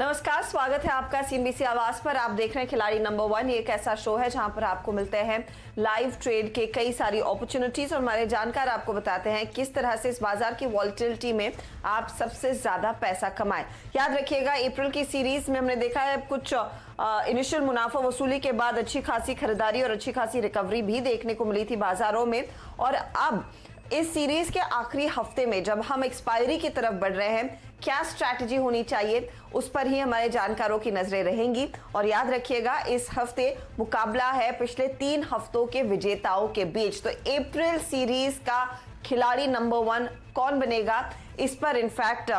नमस्कार, स्वागत है आपका सीएनबीसी आवाज पर। आप देख रहे हैं खिलाड़ी नंबर 1। ये एक ऐसा शो है जहां पर आपको मिलते हैं लाइव ट्रेड के कई सारी अपॉर्चुनिटीज और हमारे जानकार आपको बताते हैं किस तरह से इस बाजार की वॉलेटिलिटी में आप सबसे ज्यादा पैसा कमाएं। याद रखिएगा, अप्रैल की सीरीज में हमने देखा है कुछ इनिशियल मुनाफा वसूली के बाद अच्छी खासी खरीदारी और अच्छी खासी रिकवरी भी देखने को मिली थी बाजारों में। और अब इस सीरीज के आखिरी हफ्ते में जब हम एक्सपायरी की तरफ बढ़ रहे हैं, क्या स्ट्रैटेजी होनी चाहिए उस पर ही हमारे जानकारों की नजरें रहेंगी। और याद रखिएगा, इस हफ्ते मुकाबला है पिछले 3 हफ्तों के विजेताओं के बीच। तो अप्रैल सीरीज का खिलाड़ी नंबर 1 कौन बनेगा, इस पर इनफैक्ट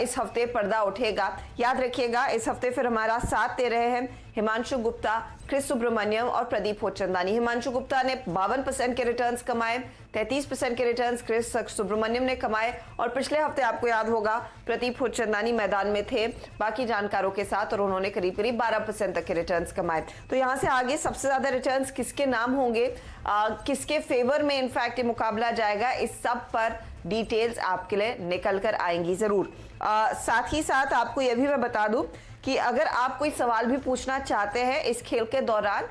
इस हफ्ते पर्दा उठेगा। याद रखिएगा, इस हफ्ते फिर हमारा साथ दे रहे हैं हिमांशु गुप्ता, क्रिस सुब्रमण्यम और प्रदीप होचंदानी। हिमांशु गुप्ता ने 52% के रिटर्न्स कमाए, 33% के रिटर्न्स क्रिस सुब्रमण्यम ने कमाए और पिछले हफ्ते आपको याद होगा प्रदीप होचंदानी मैदान में थे बाकी जानकारों के साथ और उन्होंने करीब करीब 12% तक के रिटर्न्स कमाए। तो यहां से आगे सबसे ज्यादा रिटर्न्स किसके नाम होंगे, किसके फेवर में इनफैक्ट ये मुकाबला जाएगा, इस सब पर डिटेल्स आपके लिए निकल कर आएंगी जरूर। साथ ही साथ आपको यह भी मैं बता दूं कि अगर आप कोई सवाल भी पूछना चाहते हैं इस खेल के दौरान,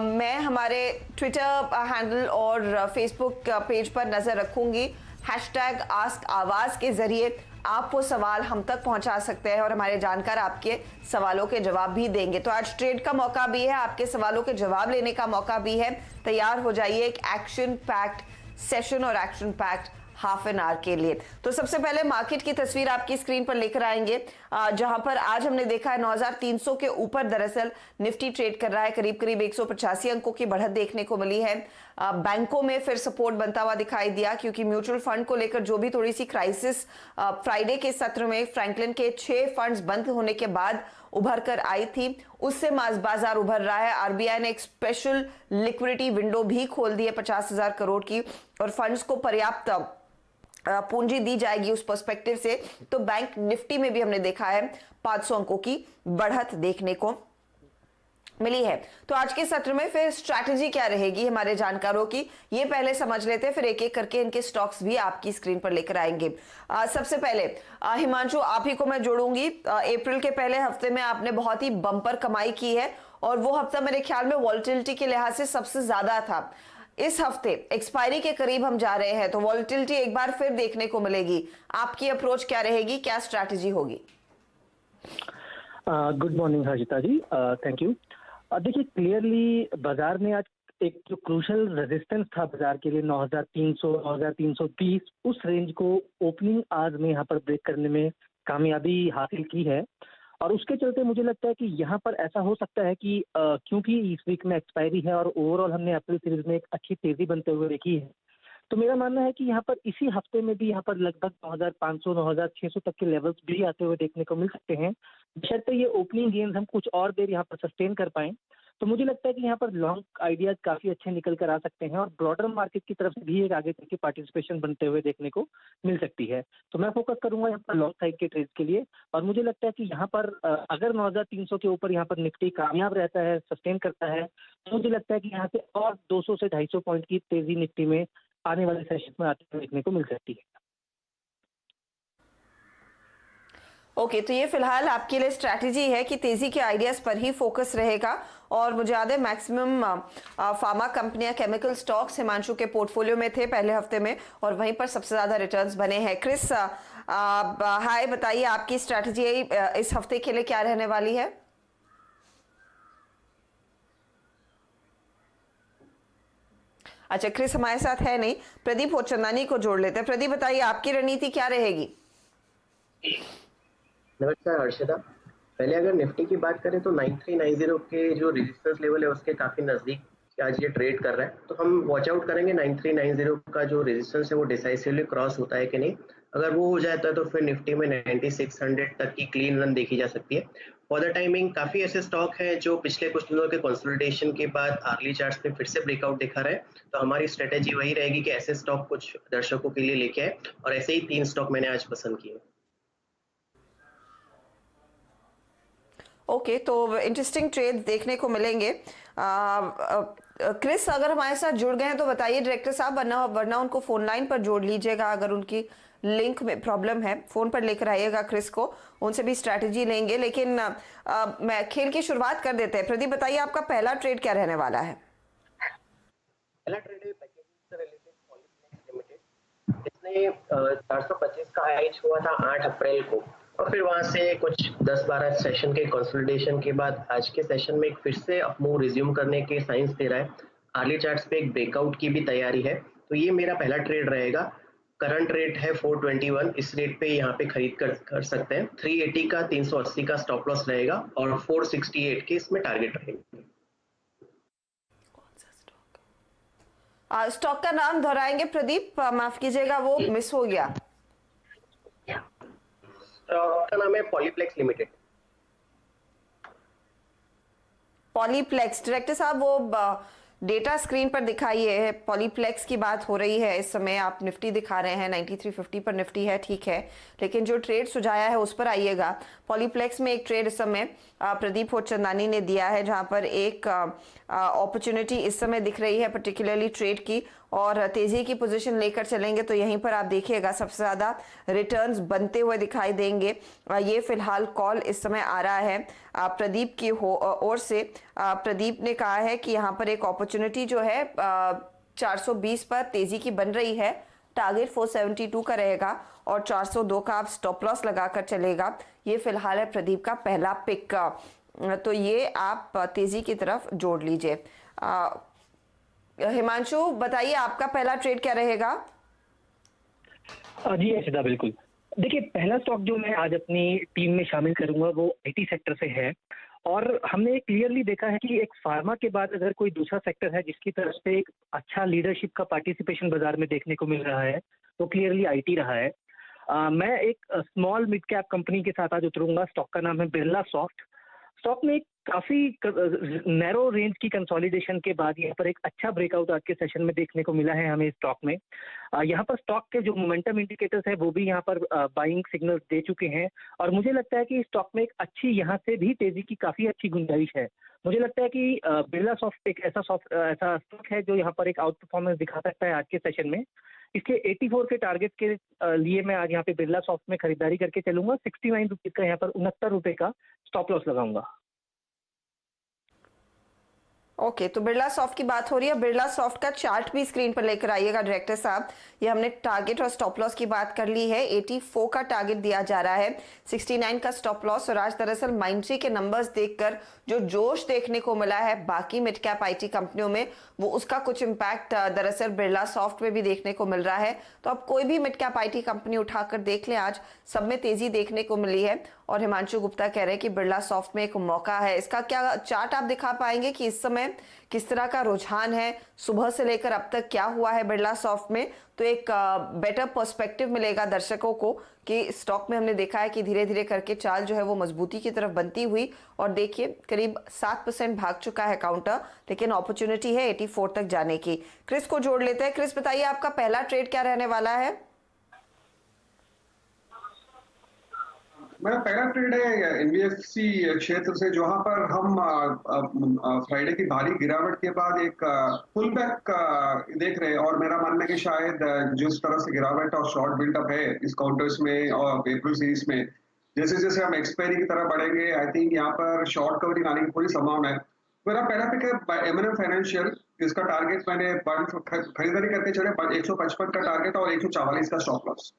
मैं हमारे ट्विटर हैंडल और फेसबुक पेज पर नजर रखूंगी। #AskAwaz के जरिए आप वो सवाल हम तक पहुंचा सकते हैं और हमारे जानकार आपके सवालों के जवाब भी देंगे। तो आज ट्रेड का मौका भी है, आपके सवालों के जवाब लेने का मौका भी है। तैयार हो जाइए एक एक्शन पैक्ड सेशन और action packed half an hour के लिए। तो सबसे पहले मार्केट की तस्वीर आपकी स्क्रीन पर लेकर आएंगे, जहां पर आज हमने देखा है 9300 के ऊपर दरअसल निफ्टी ट्रेड कर रहा है। करीब करीब 185 अंकों की बढ़त देखने को मिली है। बैंकों में फिर सपोर्ट बनता हुआ दिखाई दिया, क्योंकि म्यूचुअल फंड को लेकर जो भी थोड़ी सी क्राइसिस फ्राइडे के सत्र में फ्रैंकलिन के 6 फंड्स बंद होने के बाद उभर कर आई थी, उससे बाजार उभर रहा है। आरबीआई ने एक स्पेशल लिक्विडिटी विंडो भी खोल दी है 50,000 करोड़ की और फंड्स को पर्याप्त पूंजी दी जाएगी उस पर्सपेक्टिव से। तो बैंक निफ्टी में भी हमने देखा है 500 अंकों की बढ़त देखने को मिली है। तो आज के सत्र में फिर स्ट्रैटेजी क्या रहेगी हमारे जानकारों की, ये पहले समझ लेते हैं, फिर एक एक करके इनके स्टॉक्स भी आपकी स्क्रीन पर लेकर आएंगे। सबसे पहले हिमांशु, आप ही को मैं जोड़ूंगी। अप्रैल के पहले हफ्ते में आपने बहुत ही बम्पर कमाई की है और वो हफ्ता मेरे ख्याल में वॉलेटिलिटी के लिहाज से सबसे ज्यादा था। इस हफ्ते एक्सपायरी के करीब हम जा रहे हैं, तो वॉलेटिलिटी एक बार फिर देखने को मिलेगी। आपकी अप्रोच क्या रहेगी, क्या स्ट्रैटेजी होगी? Good morning Harshita ji, thank you. देखिए, क्लियरली बाजार में आज एक जो क्रूशल रेजिस्टेंस था बाजार के लिए 9300 9320, उस रेंज को ओपनिंग आज में यहाँ पर ब्रेक करने में कामयाबी हासिल की है और उसके चलते मुझे लगता है कि यहाँ पर ऐसा हो सकता है कि क्योंकि इस वीक में एक्सपायरी है और ओवरऑल हमने अप्रैल सीरीज में एक अच्छी तेजी बनते हुए देखी है, तो मेरा मानना है कि यहाँ पर इसी हफ्ते में भी यहाँ पर लगभग 9500 9600 तक के लेवल्स भी आते हुए देखने को मिल सकते हैं, बशर्ते ये ओपनिंग गेंस हम कुछ और देर यहाँ पर सस्टेन कर पाएं। तो मुझे लगता है कि यहाँ पर लॉन्ग आइडियाज काफी अच्छे निकल कर आ सकते हैं और ब्रॉडर मार्केट की तरफ से भी एक आगे तक की पार्टिसिपेशन बनते हुए देखने को मिल सकती है। तो मैं फोकस करूंगा यहाँ पर लॉन्ग साइड के ट्रेड्स के लिए और मुझे लगता है कि यहाँ पर अगर 9300 के ऊपर यहाँ पर निफ्टी कामयाब रहता है, सस्टेन करता है, तो मुझे लगता है कि यहाँ से और 200 से 250 पॉइंट की तेजी निफ्टी में आने वाले सेशन में आते हुए देखने को मिल सकती है। ओके, तो ये फिलहाल आपके लिए स्ट्रैटेजी है कि तेजी के आइडियाज पर ही फोकस रहेगा। और मुझे याद है मैक्सिमम फार्मा कंपनियां, केमिकल स्टॉक्स हिमांशु के पोर्टफोलियो में थे पहले हफ्ते में और वहीं पर सबसे ज्यादा रिटर्न्स बने हैं। क्रिस, हाय, बताइए आपकी स्ट्रैटेजी इस हफ्ते के लिए क्या रहने वाली है? अच्छा, क्रिस हमारे साथ है नहीं, प्रदीप होचंदानी को जोड़ लेते हैं। प्रदीप, बताइए आपकी रणनीति क्या रहेगी? नमस्कार हर्षिता। पहले अगर निफ्टी की बात करें तो 9390 के जो रेजिस्टेंस लेवल है उसके काफी नजदीक आज ये ट्रेड कर रहा है, तो हम वॉच आउट करेंगे 9390 का जो रेजिस्टेंस है वो डिसाइसिवली क्रॉस होता है कि नहीं। अगर वो हो जाता है तो फिर निफ्टी में 9600 तक की क्लीन रन देखी जा सकती है। फॉर द टाइमिंग काफी ऐसे स्टॉक हैं जो पिछले कुछ दिनों के कंसोलिडेशन के बाद अर्ली चार्ट्स में फिर से ब्रेकआउट दिखा रहे हैं, तो हमारी स्ट्रेटेजी वही रहेगी कि ऐसे स्टॉक कुछ दर्शकों के लिए लेके आए और ऐसे ही 3 स्टॉक मैंने आज पसंद किए। ओके, तो इंटरेस्टिंग ट्रेड देखने को मिलेंगे। क्रिस अगर हमारे साथ जुड़ गए हैं तो बताइए डायरेक्टर साहब, वरना उनको फोन लाइन पर जोड़ लीजिएगा अगर उनकी लिंक में प्रॉब्लम है, फोन पर लेकर आइएगा क्रिस को, उनसे भी स्ट्रैटेजी लेंगे। लेकिन मैं खेल की शुरुआत कर देते हैं। प्रदीप बताइए आपका पहला ट्रेड क्या रहने वाला है? पहला ट्रेड है पैकेजिंग से रिलेटेड पॉलीप्लेक्स लिमिटेड। इसने 425 का हाई हुआ था 8 अप्रैल को, और फिर वहां से कुछ 10-12 सेशन के कंसोलिडेशन के बाद आज के सेशन में एक फिर से अप मूव रिज्यूम करने के साइंस दे रहा है। अर्ली चार्ट्स पे एक ब्रेकआउट की भी तैयारी है, तो ये मेरा पहला ट्रेड रहेगा। करंट रेट है 421, इस रेट पे यहाँ पे खरीद कर सकते हैं। 380 का 380 का स्टॉप लॉस रहेगा और 468 के इसमें टारगेट रहेंगे। स्टॉक का नाम दोहराएंगे प्रदीप, माफ कीजिएगा वो मिस हो गया। स्टॉक का नाम है पॉलीप्लेक्स लिमिटेड। पॉलीप्लेक्स, डायरेक्टर साहब वो डेटा स्क्रीन पर दिखाइए। पॉलीप्लेक्स की बात हो रही है इस समय, आप निफ्टी दिखा रहे हैं 9350 पर निफ्टी है, ठीक है, लेकिन जो ट्रेड सुझाया है उस पर आइएगा। पॉलीप्लेक्स में एक ट्रेड इस समय प्रदीप होचंदानी ने दिया है, जहां पर एक अपॉर्चुनिटी इस समय दिख रही है पर्टिकुलरली ट्रेड की, और तेजी की पोजीशन लेकर चलेंगे तो यहीं पर आप देखिएगा सबसे ज्यादा रिटर्न्स बनते हुए दिखाई देंगे। ये फिलहाल कॉल इस समय आ रहा है प्रदीप की ओर से। प्रदीप ने कहा है कि यहाँ पर एक अपॉर्चुनिटी जो है 420 पर तेजी की बन रही है, टारगेट 472 का रहेगा और 402 का आप स्टॉप लॉस लगाकर चलेगा। ये फिलहाल है प्रदीप का पहला पिक, तो ये आप तेजी की तरफ जोड़ लीजिए। हिमांशु बताइए आपका पहला ट्रेड क्या रहेगा? जी अर्षिता, बिल्कुल। देखिए, पहला स्टॉक जो मैं आज अपनी टीम में शामिल करूंगा वो आईटी सेक्टर से है, और हमने क्लियरली देखा है कि एक फार्मा के बाद अगर कोई दूसरा सेक्टर है जिसकी तरफ से एक अच्छा लीडरशिप का पार्टिसिपेशन बाजार में देखने को मिल रहा है तो क्लियरली आईटी रहा है। मैं एक स्मॉल मिड कैप कंपनी के साथ आज उतरूंगा। स्टॉक का नाम है बिरला सॉफ्ट। स्टॉक में काफी नैरो रेंज की कंसोलिडेशन के बाद यहाँ पर एक अच्छा ब्रेकआउट आज के सेशन में देखने को मिला है हमें स्टॉक में। यहाँ पर स्टॉक के जो मोमेंटम इंडिकेटर्स है वो भी यहाँ पर बाइंग सिग्नल्स दे चुके हैं, और मुझे लगता है कि स्टॉक में एक अच्छी यहाँ से भी तेजी की काफी अच्छी गुंजाइश है। मुझे लगता है कि बिरला सॉफ्ट एक ऐसा स्टॉक है जो यहाँ पर एक आउट परफॉर्मेंस दिखा सकता है आज के सेशन में। इसके 84 के टारगेट के लिए मैं आज यहाँ पे बिरला सॉफ्ट में खरीदारी करके चलूंगा। 69 रुपीज का यहाँ पर 69 रुपए का स्टॉप लॉस लगाऊंगा। ओके, तो बिरला सॉफ्ट की बात हो रही है। बिरला सॉफ्ट का चार्ट भी स्क्रीन पर लेकर आइएगा डायरेक्टर साहब। ये हमने टारगेट और स्टॉप लॉस की बात कर ली है। 84 का टारगेट दिया जा रहा है, 69 का स्टॉप लॉस। और आज दरअसल माइंडट्री के नंबर्स देखकर जो जोश देखने को मिला है बाकी मिड कैप आईटी कंपनियों में, वो उसका कुछ इम्पैक्ट दरअसल बिरला सॉफ्ट में भी देखने को मिल रहा है। तो अब कोई भी मिड कैप आईटी कंपनी उठाकर देख लें, आज सब में तेजी देखने को मिली है। और हिमांशु गुप्ता कह रहे हैं कि बिरला सॉफ्ट में एक मौका है। इसका क्या चार्ट आप दिखा पाएंगे कि इस समय किस तरह का रुझान है, सुबह से लेकर अब तक क्या हुआ है बिरला सॉफ्ट में? तो एक बेटर पर्सपेक्टिव मिलेगा दर्शकों को कि स्टॉक में हमने देखा है कि धीरे धीरे करके चाल जो है वो मजबूती की तरफ बनती हुई, और देखिए करीब 7% भाग चुका है काउंटर, लेकिन अपॉर्चुनिटी है 84 तक जाने की। क्रिस को जोड़ लेते हैं। क्रिस बताइए आपका पहला ट्रेड क्या रहने वाला है? मेरा पहला ट्रेड है एनबीएफसी क्षेत्र से, जहां पर हम फ्राइडे की भारी गिरावट के बाद एक पुल बैक देख रहे हैं। और मेरा मानना है कि शायद जिस तरह से गिरावट और शॉर्ट बिल्डअप है इस काउंटर्स में और पेपर सीरीज में, जैसे जैसे हम एक्सपायरी की तरफ बढ़ेंगे, आई थिंक यहाँ पर शॉर्ट कवरिंग आने की पूरी संभावना है। मेरा पहला पिक है एमएनएम फाइनेंशियल, जिसका टारगेट मैंने खरीदारी करके चले 155 का टारगेट और 144 का स्टॉप लॉस।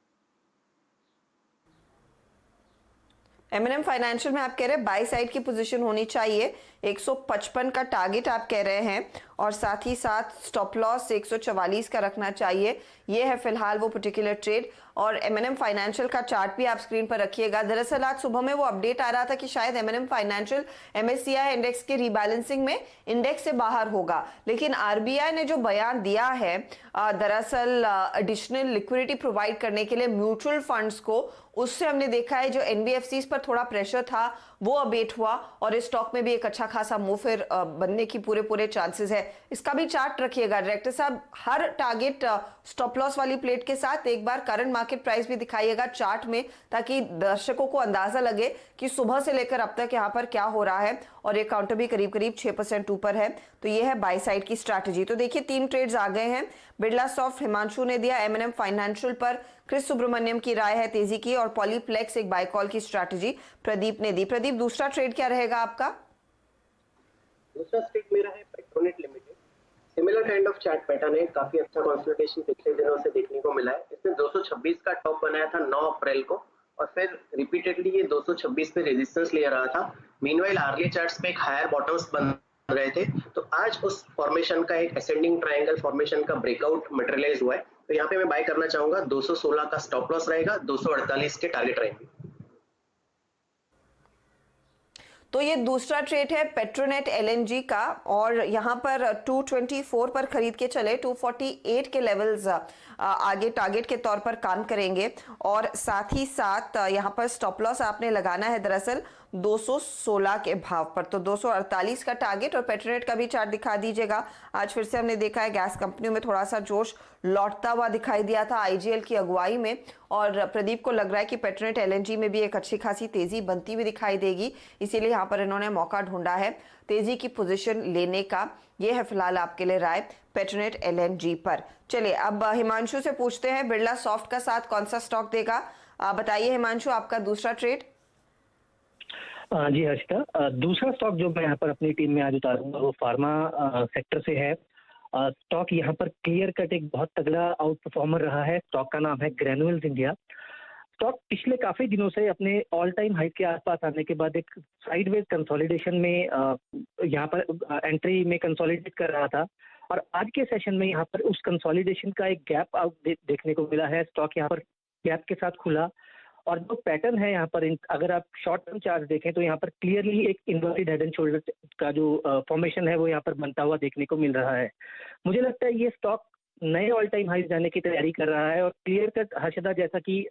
एमएनएम फाइनेंशियल में आप कह रहे हैं बाई साइड की पोजीशन होनी चाहिए, 155 का टारगेट आप कह रहे हैं, और साथ ही साथ स्टॉप लॉस 144 का रखना चाहिए। ये है फिलहाल वो पर्टिकुलर ट्रेड। और एमएनएम फाइनेंशियल का चार्ट भी आप स्क्रीन पर रखिएगा। दरअसल आज सुबह में वो अपडेट आ रहा था कि शायद एमएनएम फाइनेंशियल एमएससीआई इंडेक्स के रीबैलेंसिंग में इंडेक्स से बाहर होगा, लेकिन आरबीआई ने जो बयान दिया है दरअसल एडिशनल लिक्विडिटी प्रोवाइड करने के लिए म्यूचुअल फंड्स को, उससे हमने देखा है जो एनबीएफसीज पर थोड़ा प्रेशर था वो अबेट हुआ, और इस स्टॉक में भी एक अच्छा खासा मूव फिर बनने की पूरे चांसेस है। इसका भी चार्ट रखिएगा डायरेक्टर साहब। हर टारगेट स्टॉप लॉस वाली प्लेट के साथ एक बार करंट मार्केट प्राइस भी दिखाइएगा चार्ट में, ताकि दर्शकों को अंदाजा लगे कि सुबह से लेकर अब तक यहाँ पर क्या हो रहा है और ये काउंटर भी करीब करीब 6% ऊपर है। तो ये है बाई साइड की स्ट्रैटेजी। तो देखिए 3 ट्रेड्स आ गए हैं। बिरला सॉफ्ट हिमांशु ने दिया, M&M फाइनेंशियल पर क्रिस सुब्रमण्यम की राय है तेजी की, और पॉलीप्लेक्स एक बाय कॉल की स्ट्रैटेजी प्रदीप ने दी। प्रदीप, दूसरा ट्रेड क्या रहेगा आपका? दूसरा ट्रेड मेरा है Petronet limited. Similar kind of chart pattern है, काफी अच्छा कंसोलिडेशन पिछले दिनों से देखने को मिला है। इसने 226 का टॉप बनाया था 9 अप्रैल को, और फिर रिपीटेडली ये 226 पे रेजिस्टेंस ले रहा था। मीनवाइल आर्ली चार्ट्स पे एक हायर बॉटम्स बन रहे थे, तो आज उस फॉर्मेशन का एक असेंडिंग ट्रायंगल फॉर्मेशन का ब्रेकआउट मटेरियलाइज हुआ है। तो यहाँ पे मैं बाय करना चाहूंगा। 216 का स्टॉप लॉस रहेगा, 248 के टारगेट रहेंगे। तो ये दूसरा ट्रेड है पेट्रोनेट LNG का, और यहाँ पर 224 पर खरीद के चले, 248 के लेवल्स आगे टारगेट के तौर पर काम करेंगे। और साथ ही साथ यहाँ पर स्टॉप लॉस आपने लगाना है दरअसल 216 के भाव पर, तो 248 का टारगेट। और पेट्रोनेट का भी चार्ट दिखा दीजिएगा। आज फिर से हमने देखा है गैस कंपनियों में थोड़ा सा जोश लौटता हुआ दिखाई दिया था IGL की अगुवाई में, और प्रदीप को लग रहा है कि पेट्रोनेट LNG में भी एक अच्छी खासी तेजी बनती हुई दिखाई देगी, इसीलिए यहाँ पर इन्होंने मौका ढूंढा है तेजी की पोजीशन लेने का। ये है फिलहाल आपके लिए राय पेट्रोनेट LNG पर। चलिए अब हिमांशु से पूछते हैं बिरला सॉफ्ट का साथ कौन सा स्टॉक देगा। बताइए हिमांशु, आपका दूसरा ट्रेड। जी हर्षिता, दूसरा स्टॉक जो मैं यहाँ पर अपनी टीम में आज उतारूंगा वो फार्मा सेक्टर से है। स्टॉक यहाँ पर क्लियर कट एक बहुत तगड़ा आउट परफॉर्मर रहा है। स्टॉक का नाम है ग्रैन्युल्स इंडिया। स्टॉक पिछले काफी दिनों से अपने ऑल टाइम हाई के आसपास आने के बाद एक साइडवेज कंसोलिडेशन में यहाँ पर एंट्री में कंसोलिडेट कर रहा था, और आज के सेशन में यहाँ पर उस कंसोलिडेशन का एक गैप आउट देखने को मिला है। स्टॉक यहाँ पर गैप के साथ खुला, और जो पैटर्न है यहाँ पर अगर आप शॉर्ट टर्म चार्ट देखें तो यहाँ पर क्लियरली एक इन्वर्टेड हेड एंड शोल्डर का जो फॉर्मेशन है वो यहाँ पर बनता हुआ देखने को मिल रहा है। मुझे लगता है ये स्टॉक नए ऑल टाइम हाई जाने की तैयारी कर रहा है, और क्लियर कट हर्षदा जैसा कि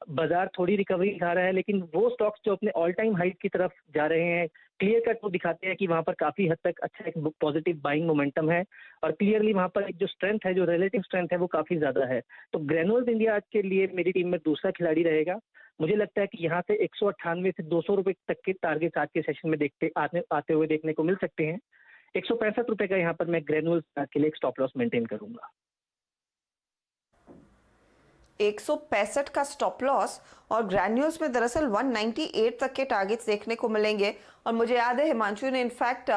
बाजार थोड़ी रिकवरी दिखा रहा है, लेकिन वो स्टॉक्स जो अपने ऑल टाइम हाई की तरफ जा रहे हैं क्लियर कट वो दिखाते हैं कि वहां पर काफी हद तक अच्छा एक पॉजिटिव बाइंग मोमेंटम है, और क्लियरली वहां पर एक जो स्ट्रेंथ है, जो रिलेटिव स्ट्रेंथ है वो काफी ज्यादा है। तो ग्रैन्युल्स इंडिया आज के लिए मेरी टीम में दूसरा खिलाड़ी रहेगा। मुझे लगता है कि यहाँ से 198 से 200 रुपए तक के टारगेट आज के सेशन में आते हुए देखने को मिल सकते हैं। 165 रुपए का यहाँ पर मैं ग्रैन्युल्स के लिए एक स्टॉप लॉस मेंटेन करूंगा। 165 का स्टॉप लॉस, और ग्रैन्यूल्स में दरअसल 198 तक के टारगेट्स देखने को मिलेंगे। और मुझे याद है हिमांशु ने इनफैक्ट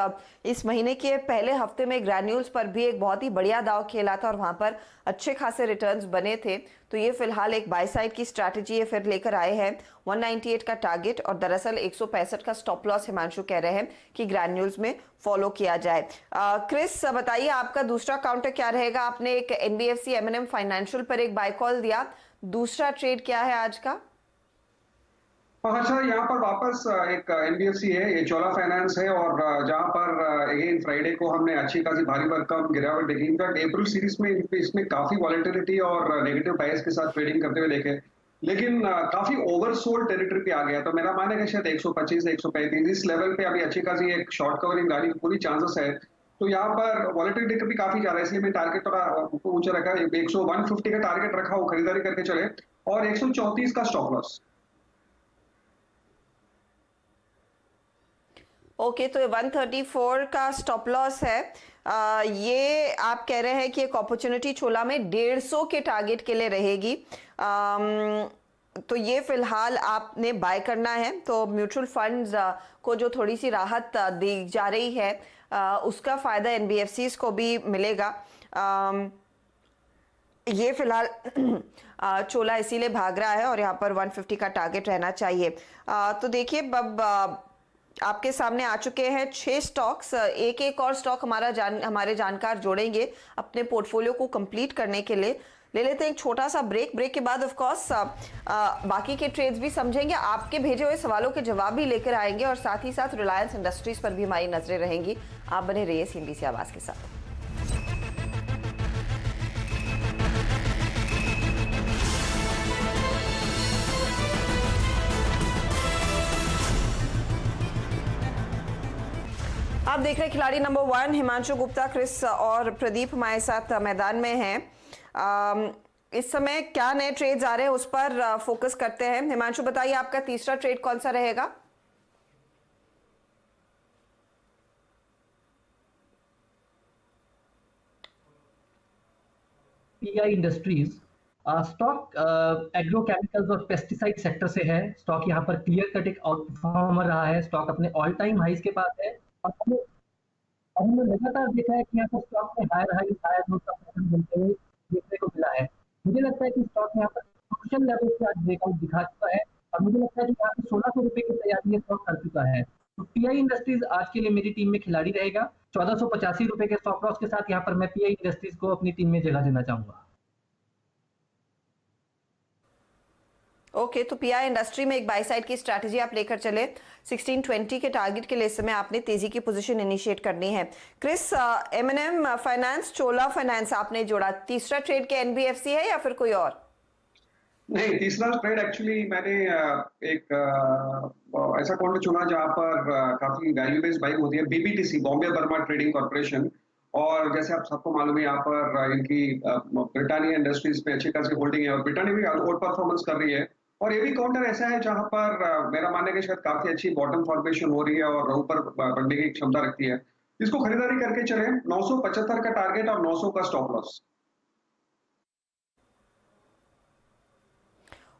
इस महीने के पहले हफ्ते में ग्रैन्यूल्स पर भी एक बहुत ही बढ़िया दाव खेला था, और वहां पर अच्छे खासे रिटर्न्स बने थे। तो ये फिलहाल एक बाय साइड की स्ट्रैटेजी है, फिर लेकर आए हैं 198 का टारगेट, और दरअसल 165 का स्टॉप लॉस हिमांशु कह रहे हैं कि ग्रैन्यूल्स में फॉलो किया जाए। क्रिस, बताइए आपका दूसरा काउंटर क्या रहेगा? आपने एक NBFC M&M फाइनेंशियल पर एक बाय कॉल दिया, दूसरा ट्रेड क्या है आज का? अच्छा, यहाँ पर वापस एक NBFC है, ये चोला फाइनेंस है, और जहाँ पर अगेन फ्राइडे को हमने अच्छी खासी भारी भरकम गिरावट देखी। इनफैक्ट अप्रैल सीरीज में इसमें काफी वॉलेटिलिटी और नेगेटिव बायस के साथ ट्रेडिंग करते हुए देखे, लेकिन काफी ओवरसोल्ड टेरिटरी पे आ गया। तो मेरा मानना है कि शायद 125 135 इस लेवल पे अभी अच्छी खासी एक शॉर्ट कवरिंग गाड़ी की पूरी चांसेस है। तो यहाँ पर वॉलेटिलिटी भी काफी ज्यादा है, इसलिए मैं टारगेट थोड़ा ऊंचा रखा, 150 का टारगेट रखा हो, खरीदारी करके चले, और 134 का स्टॉप लॉस। ओके, तो 134 का स्टॉप लॉस है। ये आप कह रहे हैं कि एक अपॉर्चुनिटी चोला में 150 के टारगेट के लिए रहेगी। तो ये फिलहाल आपने बाय करना है। तो म्यूचुअल फंड्स को जो थोड़ी सी राहत दी जा रही है उसका फायदा NBFCs को भी मिलेगा। ये फिलहाल चोला इसीलिए भाग रहा है, और यहाँ पर 150 का टारगेट रहना चाहिए। तो देखिए अब आपके सामने आ चुके हैं 6 स्टॉक्स। एक और स्टॉक हमारे जानकार जोड़ेंगे अपने पोर्टफोलियो को कंप्लीट करने के लिए। ले लेते हैं एक छोटा सा ब्रेक के बाद ऑफ कोर्स बाकी के ट्रेड्स भी समझेंगे, आपके भेजे हुए सवालों के जवाब भी लेकर आएंगे, और साथ ही साथ रिलायंस इंडस्ट्रीज पर भी हमारी नजरें रहेंगी। आप बने रहिए CNBC आवाज के साथ। आप देख रहे हैं खिलाड़ी नंबर 1 हिमांशु गुप्ता, क्रिस और प्रदीप हमारे साथ मैदान में हैं। इस समय क्या नए ट्रेड्स आ रहे हैं उस पर फोकस करते हैं। हिमांशु बताइए आपका तीसरा ट्रेड कौन सा रहेगा? पीआई इंडस्ट्रीज स्टॉक एग्रोकेमिकल्स और पेस्टिसाइड सेक्टर से है। स्टॉक यहाँ पर क्लियर कट एक आउट परफॉर्मर रहा है। स्टॉक अपने ऑल टाइम हाइज के पास है और हमने लगातार देखा है कि यहाँ पर स्टॉक में हायर हाई हायर लो का पैटर्न बनते हुए देखने को मिला है। मुझे लगता है कि स्टॉक यहाँ पर क्रूशियल लेवल से आज ब्रेकआउट दिखा चुका है और मुझे लगता है कि यहाँ पर 1600 रुपए की तैयारी स्टॉक कर चुका है। तो पीआई इंडस्ट्रीज आज के लिए मेरी टीम में खिलाड़ी रहेगा। 1485 रुपए के स्टॉप लॉस के साथ यहाँ पर मैं पीआई इंडस्ट्रीज को अपनी टीम में जगह देना चाहूंगा। ओके, तो पीआई इंडस्ट्री में एक बाई साइड की स्ट्रैटेजी आप लेकर चले। 1620 के टारगेट के लिए इस समय आपने तेजी की पोजीशन इनिशिएट करनी है। क्रिस, एमएनएम फाइनेंस, चोला फाइनेंस आपने जोड़ा, तीसरा ट्रेड के एनबीएफसी है या फिर कोई और? नहीं, तीसरा ट्रेड एक्चुअली मैंने एक ऐसा कौन चुना जहां पर काफी वैल्यू बेस्ड बाइंग होती है, बीबीटीसी, बॉम्बे बर्मा ट्रेडिंग कॉर्पोरेशन। और जैसे आप सबको मालूम है यहाँ पर इनकी ब्रिटानिया इंडस्ट्रीज में अच्छी खासी होल्डिंग है और ब्रिटानिया भी आउट परफॉर्मेंस कर रही है। और ये भी काउंटर ऐसा है जहां पर मेरा मानने के शायद काफी अच्छी बॉटम फॉर्मेशन हो रही है और ऊपर बढ़ने की क्षमता रखती है। इसको खरीदारी करके चले। 975 का टारगेट और 900 का स्टॉप लॉस।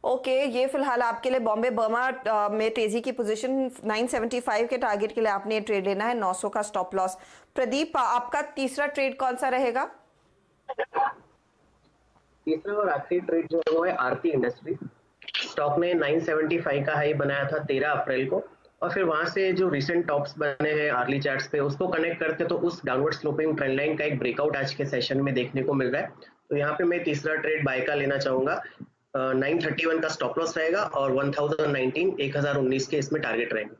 ओके, ये फिलहाल आपके लिए बॉम्बे बर्मा में तेजी की पोजीशन। 975 के टारगेट के लिए आपने ट्रेड लेना है, 900 का स्टॉप लॉस। प्रदीप, आपका तीसरा ट्रेड कौन सा रहेगा? तीसरा और आखिरी ट्रेड जो है वो है आरती इंडस्ट्री। स्टॉक ने 975 का हाई बनाया था 13 अप्रैल को और फिर वहां से जो रिसेंट टॉप्स बने हैं अर्ली चार्ट्स पे उसको कनेक्ट करते तो उस डाउनवर्ड स्लोपिंग ट्रेंड लाइन का एक ब्रेकआउट आज के सेशन में देखने को मिल रहा है। तो यहाँ पे मैं तीसरा ट्रेड बाय का लेना चाहूंगा। 931 का स्टॉप लॉस रहेगा और 1019 के इसमें टारगेट रहेगा।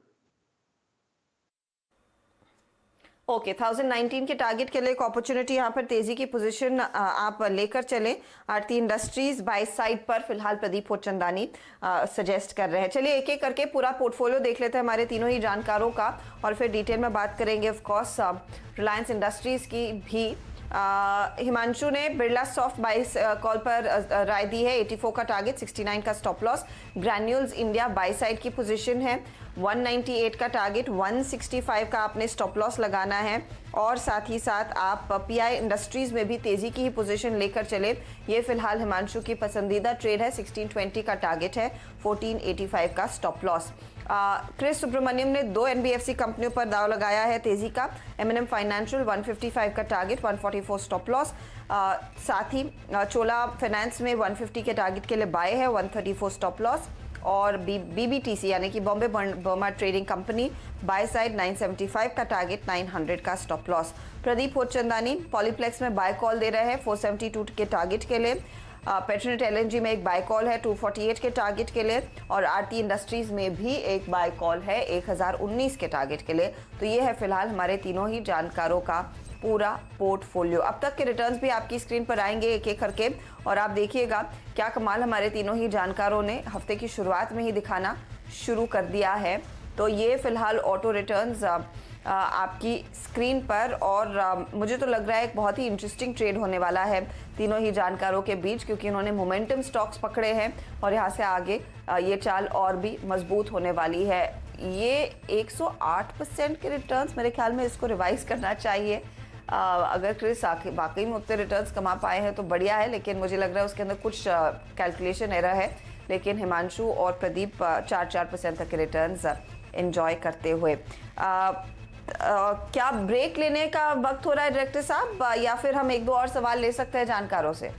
ओके, 1019 के टारगेट के लिए एक अपॉर्चुनिटी यहाँ पर तेजी की पोजीशन आप लेकर चले। आरती इंडस्ट्रीज बाय साइड पर फिलहाल प्रदीप पोचंदानी सजेस्ट कर रहे हैं। चलिए एक एक करके पूरा पोर्टफोलियो देख लेते हैं हमारे तीनों ही जानकारों का और फिर डिटेल में बात करेंगे। ऑफ कोर्स रिलायंस इंडस्ट्रीज की भी हिमांशु ने बिरला सॉफ्ट बाई कॉल पर राय दी है। 84 का टारगेट, 69 का stop loss. Granules India by side की पोजीशन है। 198 का टारगेट, 165 का आपने स्टॉप लॉस लगाना है और साथ ही साथ आप पीआई इंडस्ट्रीज में भी तेजी की ही पोजीशन लेकर चले। ये फिलहाल हिमांशु की पसंदीदा ट्रेड है। 1620 का टारगेट है, 1485 का स्टॉप लॉस। क्रिस सुब्रमण्यम ने 2 एनबीएफसी कंपनियों पर दाव लगाया है तेजी का। एमएनएम फाइनेंशियल 155 का टारगेट, 144 स्टॉप लॉस। साथ ही चोला फाइनेंस में 150 के टारगेट के लिए बाय है, 134 स्टॉप लॉस। और बीबीटीसी यानी कि Bombay Burma trading company by side 975 का टारगेट, 900 का स्टॉप लॉस। प्रदीप पोचंदानी पॉलीप्लेक्स में बाय कॉल दे रहे हैं 472 के टारगेट के लिए। पेट्रोनेट एलएनजी में एक बाय कॉल है 248 के टारगेट के लिए और आरती इंडस्ट्रीज में भी एक बाय कॉल है 1019 के टारगेट के लिए। तो ये है फिलहाल हमारे तीनों ही जानकारों का पूरा पोर्टफोलियो। अब तक के रिटर्न्स भी आपकी स्क्रीन पर आएंगे एक एक करके और आप देखिएगा क्या कमाल हमारे तीनों ही जानकारों ने हफ्ते की शुरुआत में ही दिखाना शुरू कर दिया है। तो ये फिलहाल ऑटो रिटर्न्स आपकी स्क्रीन पर और मुझे तो लग रहा है एक बहुत ही इंटरेस्टिंग ट्रेड होने वाला है तीनों ही जानकारों के बीच, क्योंकि उन्होंने मोमेंटम स्टॉक्स पकड़े हैं और यहाँ से आगे ये चाल और भी मजबूत होने वाली है। ये 108% के रिटर्न्स, मेरे ख्याल में इसको रिवाइज करना चाहिए। अगर क्रिस वाकई में उतने रिटर्न्स कमा पाए हैं तो बढ़िया है, लेकिन मुझे लग रहा है उसके अंदर कुछ कैलकुलेशन एरर है। लेकिन हिमांशु और प्रदीप 4% तक के रिटर्न्स एंजॉय करते हुए क्या ब्रेक लेने का वक्त हो रहा है डायरेक्टर साहब, या फिर हम एक दो और सवाल ले सकते हैं जानकारों से?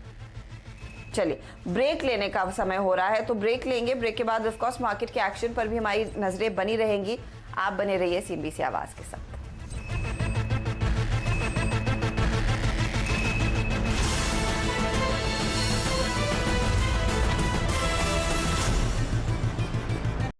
चलिए, ब्रेक लेने का समय हो रहा है तो ब्रेक लेंगे। ब्रेक के बाद ऑफ कोर्स मार्केट के एक्शन पर भी हमारी नजरें बनी रहेंगी। आप बने रहिए सीएनबीसी आवाज के साथ।